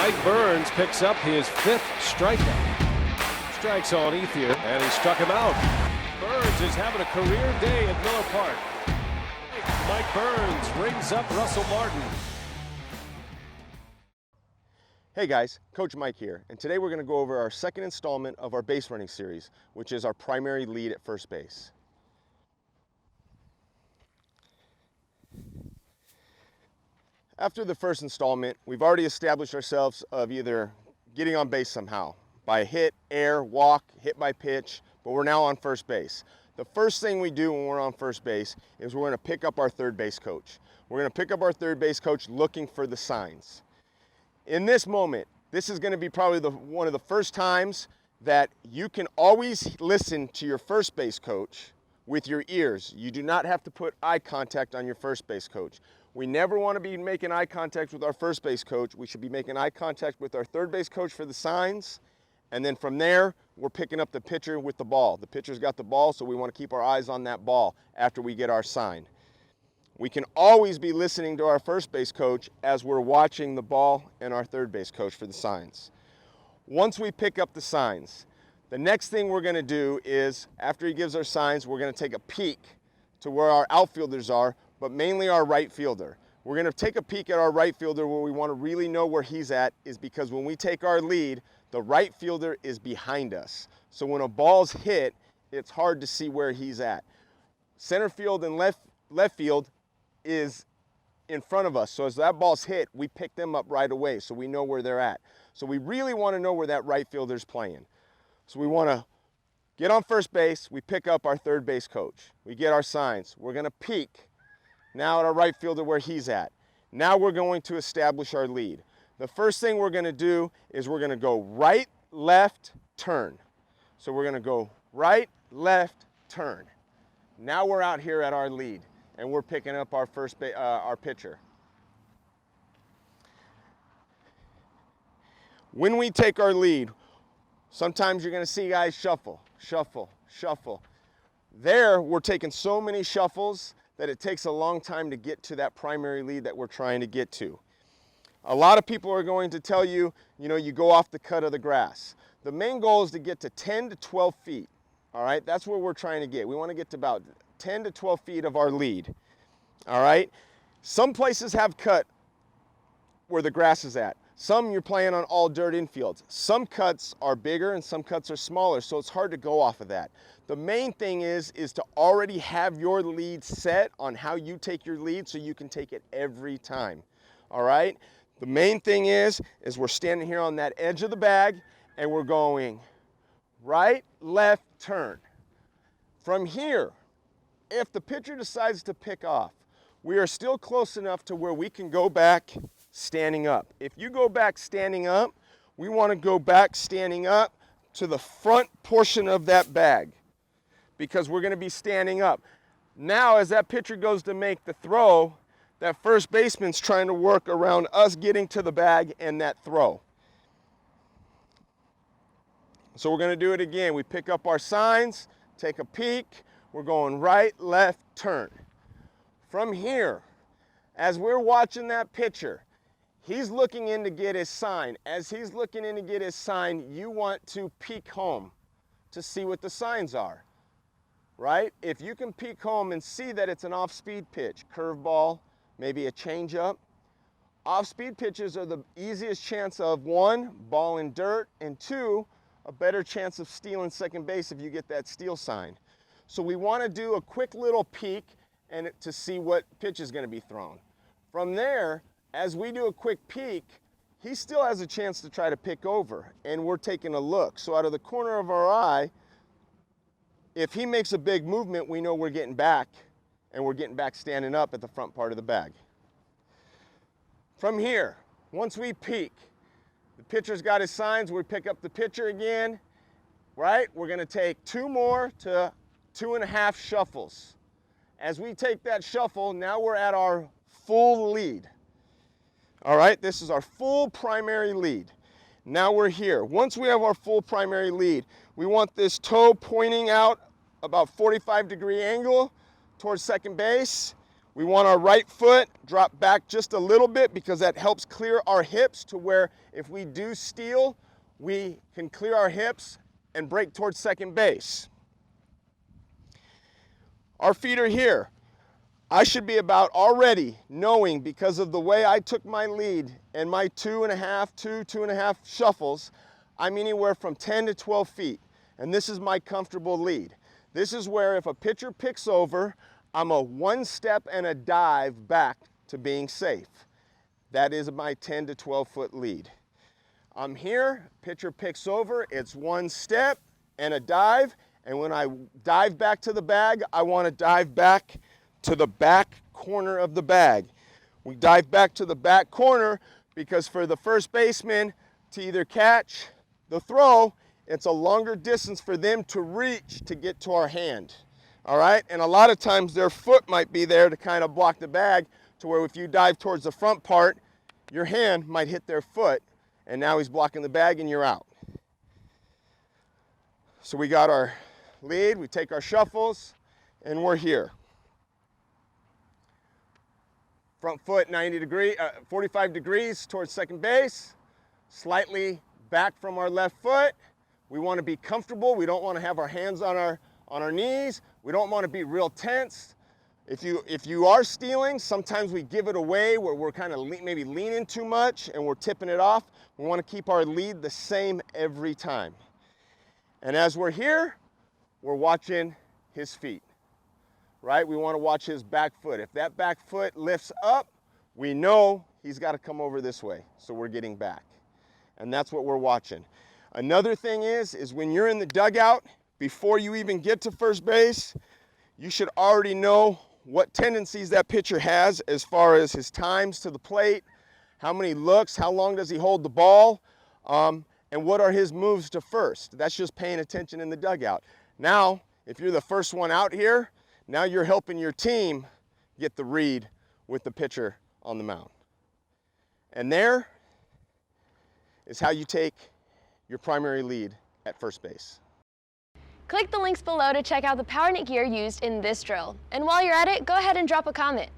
Mike Burns picks up his 5th strikeout. Strikes on Ethier, and he struck him out. Burns is having a career day at Miller Park. Mike Burns rings up Russell Martin. Hey guys, Coach Mike here, and today we're going to go over our second installment of our base running series, which is our primary lead at first base. After the first installment, we've already established ourselves of either getting on base somehow, by hit, air, walk, hit by pitch, but we're now on first base. The first thing we do when we're on first base is we're going to pick up our third base coach. We're going to pick up our third base coach looking for the signs. In this moment, this is going to be probably one of the first times that you can always listen to your first base coach with your ears. You do not have to put eye contact on your first base coach. We never want to be making eye contact with our first base coach. We should be making eye contact with our third base coach for the signs. And then from there, we're picking up the pitcher with the ball. The pitcher's got the ball, so we want to keep our eyes on that ball after we get our sign. We can always be listening to our first base coach as we're watching the ball and our third base coach for the signs. Once we pick up the signs, the next thing we're going to do is, after he gives our signs, we're going to take a peek to where our outfielders are, but mainly our right fielder. We're going to take a peek at our right fielder. Where we want to really know where he's at is because when we take our lead, the right fielder is behind us. So when a ball's hit, it's hard to see where he's at. Center field and left field is in front of us. So as that ball's hit, we pick them up right away so we know where they're at. So we really want to know where that right fielder's playing. So we want to get on first base, we pick up our third base coach. We get our signs. We're going to peek now at our right fielder where he's at. Now we're going to establish our lead. The first thing we're going to do is we're going to go right, left, turn. So we're going to go right, left, turn. Now we're out here at our lead, and we're picking up our our pitcher. When we take our lead, sometimes you're going to see guys shuffle, shuffle, shuffle. There, we're taking so many shuffles that it takes a long time to get to that primary lead that we're trying to get to. A lot of people are going to tell you, you go off the cut of the grass. The main goal is to get to 10 to 12 feet, all right? That's where we're trying to get. We want to get to about 10 to 12 feet of our lead, all right? Some places have cut where the grass is at. Some you're playing on all dirt infields. Some cuts are bigger and some cuts are smaller, so it's hard to go off of that. The main thing is to already have your lead set on how you take your lead so you can take it every time, all right? The main thing is we're standing here on that edge of the bag and we're going right, left, turn. From here, if the pitcher decides to pick off, we are still close enough to where we can go back standing up. If you go back standing up, we want to go back standing up to the front portion of that bag because we're going to be standing up. Now, as that pitcher goes to make the throw, that first baseman's trying to work around us getting to the bag and that throw. So we're going to do it again. We pick up our signs, take a peek. We're going right, left, turn. From here, as we're watching that pitcher, he's looking in to get his sign. As he's looking in to get his sign, you want to peek home to see what the signs are, right? If you can peek home and see that it's an off-speed pitch, curveball, maybe a changeup. Off-speed pitches are the easiest chance of, 1, ball in dirt, and 2, a better chance of stealing second base if you get that steal sign. So we want to do a quick little peek and to see what pitch is going to be thrown. From there, as we do a quick peek, he still has a chance to try to pick over, and we're taking a look. So out of the corner of our eye, if he makes a big movement, we know we're getting back, and we're getting back standing up at the front part of the bag. From here, once we peek, the pitcher's got his signs, we pick up the pitcher again, right? We're going to take 2 more to 2.5 shuffles. As we take that shuffle, now we're at our full lead. All right, this is our full primary lead. Now we're here. Once we have our full primary lead, we want this toe pointing out about 45-degree angle towards second base. We want our right foot drop back just a little bit because that helps clear our hips to where if we do steal, we can clear our hips and break towards second base. Our feet are here. I should be about already knowing, because of the way I took my lead and my 2.5 shuffles, I'm anywhere from 10 to 12 feet. And this is my comfortable lead. This is where if a pitcher picks over, I'm a 1 step and a dive back to being safe. That is my 10 to 12 foot lead. I'm here, pitcher picks over, it's 1 step and a dive, and when I dive back to the bag, I want to dive back to the back corner of the bag. We dive back to the back corner because for the first baseman to either catch the throw, it's a longer distance for them to reach to get to our hand. All right, and a lot of times their foot might be there to kind of block the bag, to where if you dive towards the front part, your hand might hit their foot, and now he's blocking the bag and you're out. So we got our lead, we take our shuffles, and we're here. Front foot 45 degrees towards second base, slightly back from our left foot. We want to be comfortable. We don't want to have our hands on our knees. We don't want to be real tense. If you are stealing, sometimes we give it away where we're kind of maybe leaning too much and we're tipping it off. We want to keep our lead the same every time. And as we're here, we're watching his feet, right? We want to watch his back foot. If that back foot lifts up, we know he's got to come over this way. So we're getting back. And that's what we're watching. Another thing is when you're in the dugout, before you even get to first base, you should already know what tendencies that pitcher has as far as his times to the plate, how many looks, how long does he hold the ball, and what are his moves to first. That's just paying attention in the dugout. Now, if you're the first one out here, now you're helping your team get the read with the pitcher on the mound. And there is how you take your primary lead at first base. Click the links below to check out the PowerNet gear used in this drill. And while you're at it, go ahead and drop a comment.